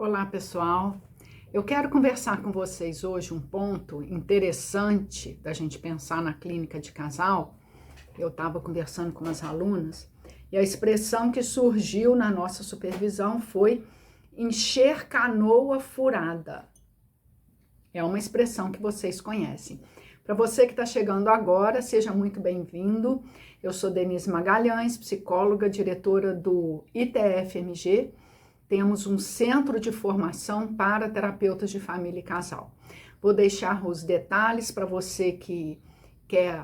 Olá, pessoal. Eu quero conversar com vocês hoje um ponto interessante da gente pensar na clínica de casal. Eu estava conversando com as alunas e a expressão que surgiu na nossa supervisão foi encher canoa furada. É uma expressão que vocês conhecem. Para você que está chegando agora, seja muito bem-vindo. Eu sou Denise Magalhães, psicóloga, diretora do ITFMG. Temos um centro de formação para terapeutas de família e casal. Vou deixar os detalhes para você que quer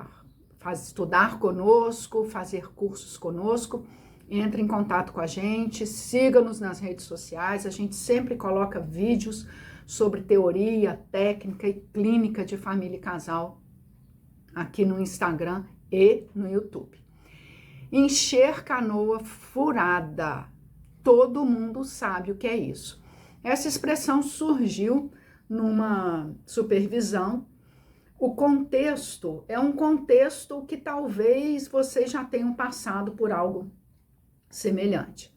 estudar conosco, fazer cursos conosco. Entre em contato com a gente, siga-nos nas redes sociais. A gente sempre coloca vídeos sobre teoria, técnica e clínica de família e casal aqui no Instagram e no YouTube. Encher canoa furada. Todo mundo sabe o que é isso. Essa expressão surgiu numa supervisão. O contexto é um contexto que talvez vocês já tenham passado por algo semelhante.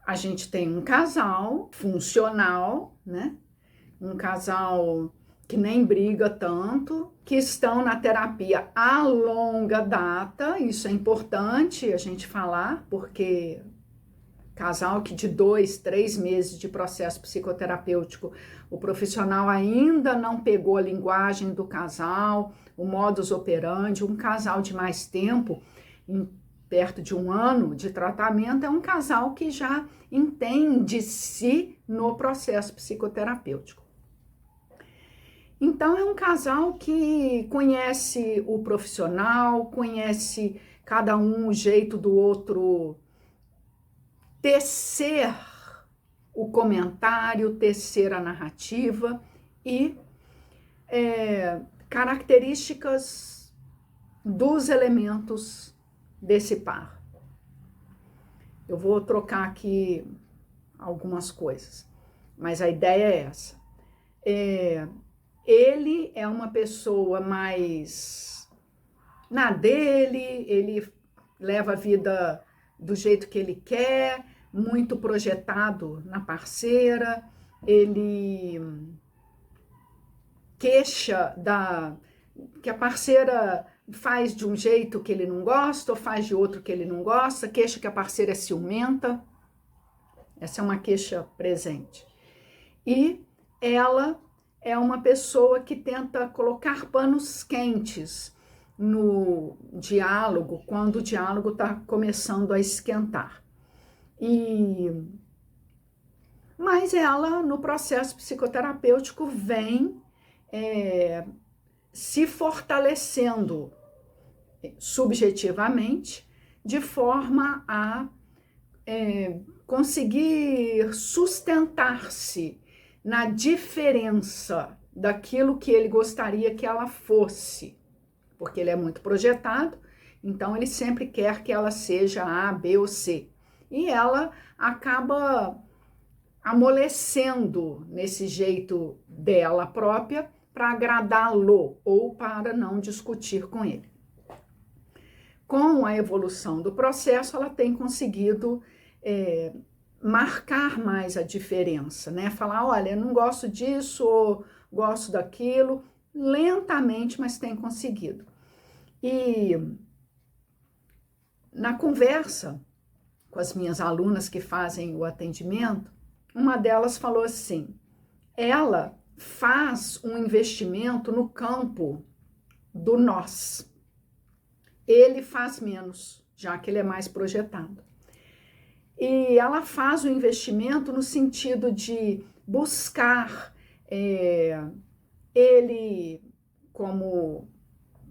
A gente tem um casal funcional, né? Um casal que nem briga tanto, que estão na terapia a longa data. Isso é importante a gente falar, porque casal que de 2, 3 meses de processo psicoterapêutico, o profissional ainda não pegou a linguagem do casal, o modus operandi. Um casal de mais tempo, perto de 1 ano de tratamento, é um casal que já entende-se no processo psicoterapêutico. Então, é um casal que conhece o profissional, conhece cada um o jeito do outro tecer o comentário, tecer a narrativa e características dos elementos desse par. Eu vou trocar aqui algumas coisas, mas a ideia é essa. Ele é uma pessoa mais na dele, ele leva a vida do jeito que ele quer, muito projetado na parceira, ele queixa que a parceira faz de um jeito que ele não gosta ou faz de outro que ele não gosta, queixa que a parceira é ciumenta. Essa é uma queixa presente. E ela é uma pessoa que tenta colocar panos quentes no diálogo, quando o diálogo está começando a esquentar. Mas ela, no processo psicoterapêutico, vem se fortalecendo subjetivamente, de forma a conseguir sustentar-se na diferença daquilo que ele gostaria que ela fosse, porque ele é muito projetado, então ele sempre quer que ela seja A, B ou C. E ela acaba amolecendo nesse jeito dela própria para agradá-lo ou para não discutir com ele. Com a evolução do processo, ela tem conseguido marcar mais a diferença, né? Falar, olha, eu não gosto disso ou gosto daquilo, lentamente, mas tem conseguido. E na conversa com as minhas alunas que fazem o atendimento, uma delas falou assim, ela faz um investimento no campo do nós. Ele faz menos, já que ele é mais projetado. E ela faz o investimento no sentido de buscar ele como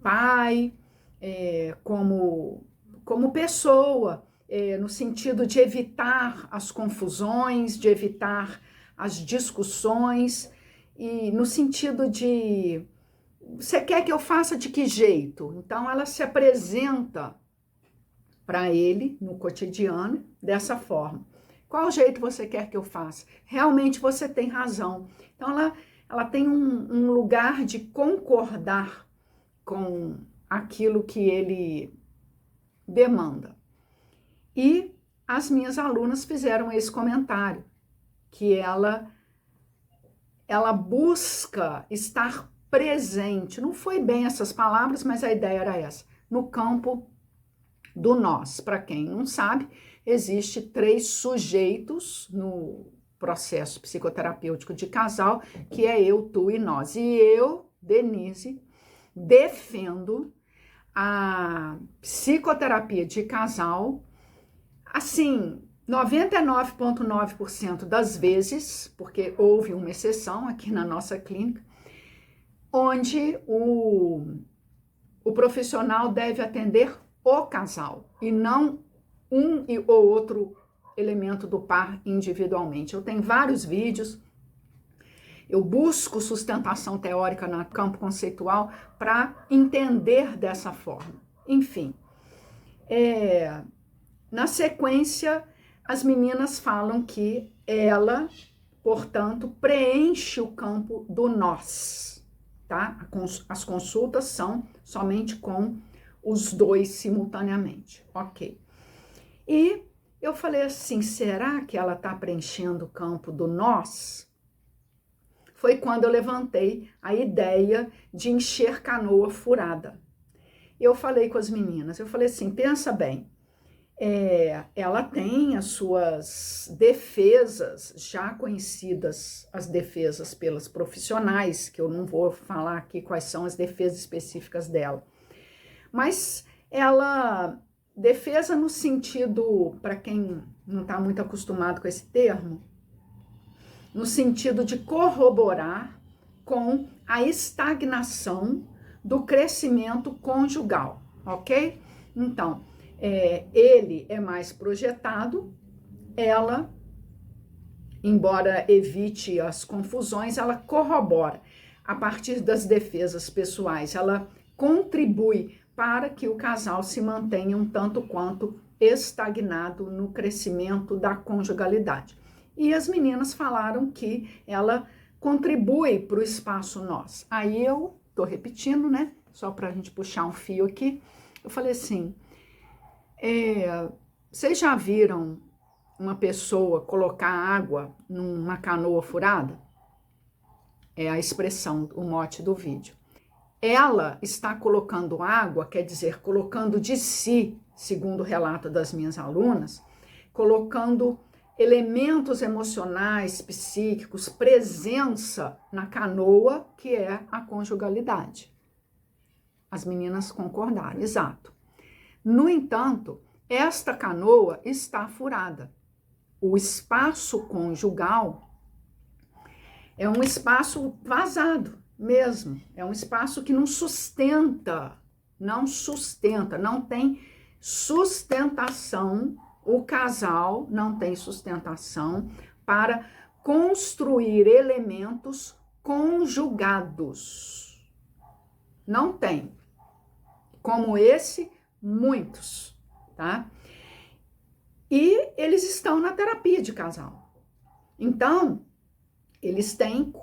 pai, como pessoa, no sentido de evitar as confusões, de evitar as discussões, e no sentido de, você quer que eu faça de que jeito? Então ela se apresenta para ele no cotidiano dessa forma. Qual jeito você quer que eu faça? Realmente você tem razão. Então ela tem um lugar de concordar com aquilo que ele demanda. E as minhas alunas fizeram esse comentário. que ela busca estar presente. Não foi bem essas palavras, mas a ideia era essa. No campo do nós. Para quem não sabe, existe 3 sujeitos no processo psicoterapêutico de casal, que é eu, tu e nós. E eu, Denise, defendo a psicoterapia de casal, assim, 99,9% das vezes, porque houve uma exceção aqui na nossa clínica, onde o profissional deve atender o casal e não um ou outro elemento do par individualmente. Eu tenho vários vídeos, eu busco sustentação teórica no campo conceitual para entender dessa forma. Enfim, na sequência, as meninas falam que ela, portanto, preenche o campo do nós, tá? As consultas são somente com os 2 simultaneamente, ok. E eu falei assim, será que ela está preenchendo o campo do nós? Foi quando eu levantei a ideia de encher canoa furada. Eu falei com as meninas, eu falei assim, pensa bem, ela tem as suas defesas já conhecidas, as defesas pelas profissionais, que eu não vou falar aqui quais são as defesas específicas dela, mas ela, defesa no sentido, para quem não está muito acostumado com esse termo, no sentido de corroborar com a estagnação do crescimento conjugal, ok? Então, ele é mais projetado, ela, embora evite as confusões, ela corrobora a partir das defesas pessoais, ela contribui para que o casal se mantenha um tanto quanto estagnado no crescimento da conjugalidade. E as meninas falaram que ela contribui para o espaço nós. Aí eu tô repetindo, né? Só para a gente puxar um fio aqui. Eu falei assim, vocês já viram uma pessoa colocar água numa canoa furada? É a expressão, o mote do vídeo. Ela está colocando água, quer dizer, colocando de si, segundo o relato das minhas alunas, colocando elementos emocionais, psíquicos, presença na canoa, que é a conjugalidade. As meninas concordaram, exato. No entanto, esta canoa está furada. O espaço conjugal é um espaço vazado mesmo. É um espaço que não tem sustentação. O casal não tem sustentação para construir elementos conjugados. Não tem. Como esse, muitos, tá? E eles estão na terapia de casal. Então, eles têm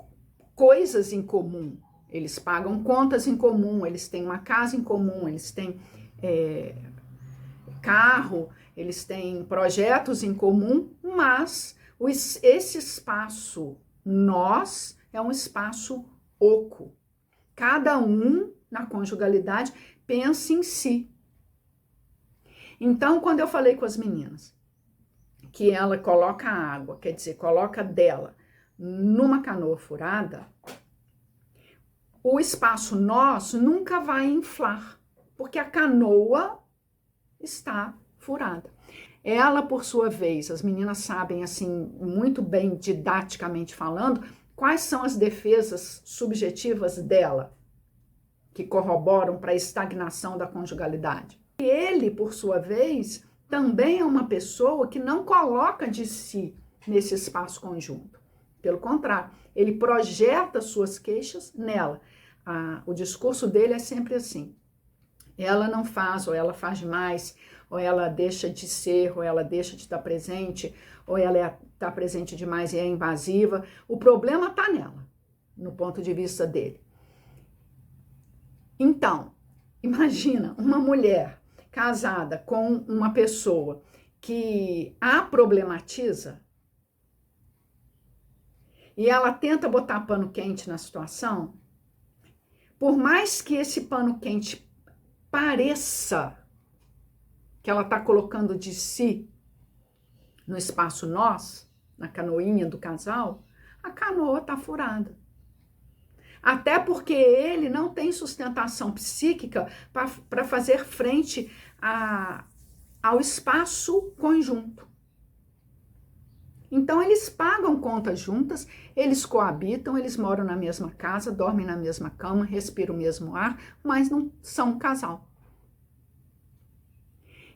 coisas em comum, eles pagam contas em comum, eles têm uma casa em comum, eles têm carro, eles têm projetos em comum, mas esse espaço nós é um espaço oco. Cada um, na conjugalidade, pensa em si. Então, quando eu falei com as meninas que ela coloca água, quer dizer, coloca dela numa canoa furada, o espaço nós nunca vai inflar, porque a canoa está furada. Ela, por sua vez, as meninas sabem, assim, muito bem, didaticamente falando, quais são as defesas subjetivas dela, que corroboram para a estagnação da conjugalidade. E ele, por sua vez, também é uma pessoa que não coloca de si nesse espaço conjunto. Pelo contrário, ele projeta suas queixas nela. O discurso dele é sempre assim. Ela não faz, ou ela faz demais, ou ela deixa de ser, ou ela deixa de estar presente, ou ela está presente demais e é invasiva. O problema está nela, no ponto de vista dele. Então, imagina uma mulher casada com uma pessoa que a problematiza, e ela tenta botar pano quente na situação, por mais que esse pano quente pareça que ela está colocando de si no espaço nós, na canoinha do casal, a canoa está furada. Até porque ele não tem sustentação psíquica para fazer frente ao espaço conjunto. Então, eles pagam contas juntas, eles coabitam, eles moram na mesma casa, dormem na mesma cama, respiram o mesmo ar, mas não são um casal.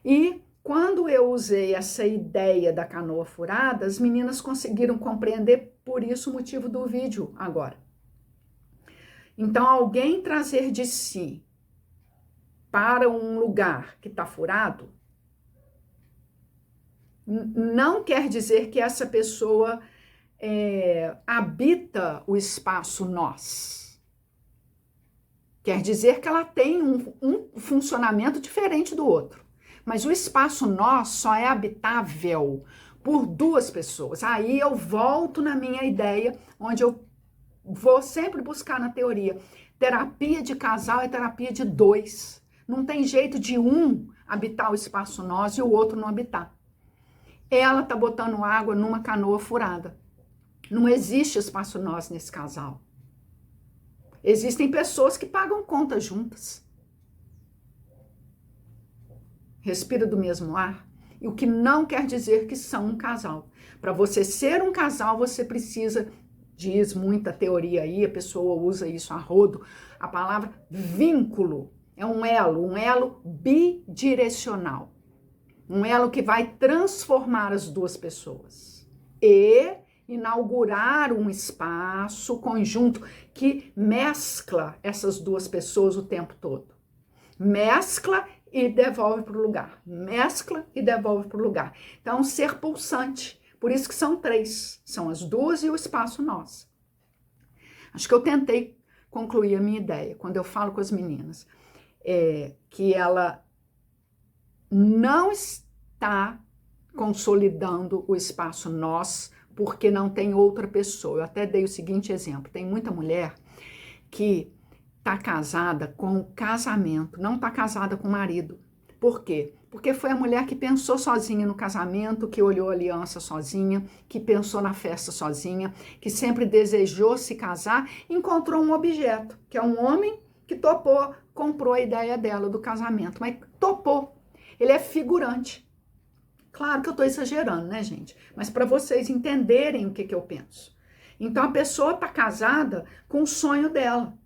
E quando eu usei essa ideia da canoa furada, as meninas conseguiram compreender, por isso o motivo do vídeo agora. Então, alguém trazer de si para um lugar que está furado, não quer dizer que essa pessoa habita o espaço nós. Quer dizer que ela tem um funcionamento diferente do outro. Mas o espaço nós só é habitável por duas pessoas. Aí eu volto na minha ideia, onde eu vou sempre buscar na teoria. Terapia de casal é terapia de dois. Não tem jeito de um habitar o espaço nós e o outro não habitar. Ela tá botando água numa canoa furada. Não existe espaço nós nesse casal. Existem pessoas que pagam conta juntas. Respira do mesmo ar. E o que não quer dizer que são um casal. Para você ser um casal, você precisa, diz muita teoria aí, a pessoa usa isso a rodo, a palavra vínculo. É um elo bidirecional. Um elo que vai transformar as duas pessoas e inaugurar um espaço conjunto que mescla essas duas pessoas o tempo todo. Mescla e devolve para o lugar. Mescla e devolve para o lugar. Então, é um ser pulsante. Por isso que são três. São as duas e o espaço nós. Acho que eu tentei concluir a minha ideia quando eu falo com as meninas. Que ela não está consolidando o espaço nós porque não tem outra pessoa. Eu até dei o seguinte exemplo. Tem muita mulher que está casada com casamento, não está casada com o marido. Por quê? Porque foi a mulher que pensou sozinha no casamento, que olhou a aliança sozinha, que pensou na festa sozinha, que sempre desejou se casar, encontrou um objeto, que é um homem que topou, comprou a ideia dela do casamento, mas topou. Ele é figurante. Claro que eu estou exagerando, né, gente? Mas para vocês entenderem o que eu penso. Então, a pessoa está casada com o sonho dela,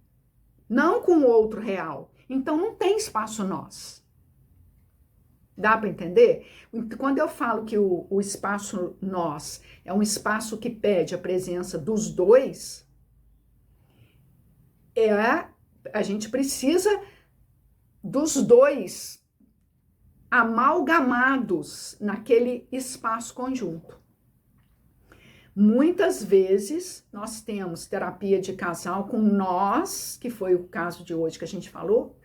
não com o outro real. Então, não tem espaço nós. Dá para entender? Quando eu falo que o espaço nós é um espaço que pede a presença dos dois, a gente precisa dos dois amalgamados naquele espaço conjunto. Muitas vezes nós temos terapia de casal com nós, que foi o caso de hoje que a gente falou,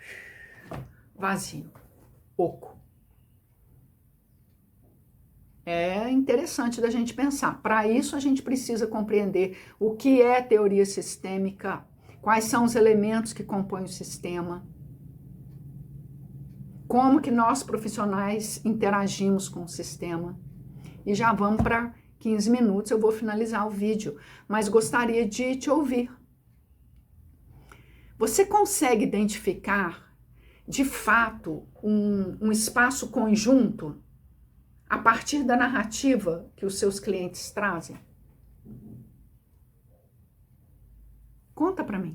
vazio, oco. É interessante da gente pensar. Para isso a gente precisa compreender o que é teoria sistêmica, quais são os elementos que compõem o sistema, como que nós profissionais interagimos com o sistema. E já vamos para 15 minutos, eu vou finalizar o vídeo, mas gostaria de te ouvir. Você consegue identificar, de fato, um espaço conjunto a partir da narrativa que os seus clientes trazem? Conta para mim.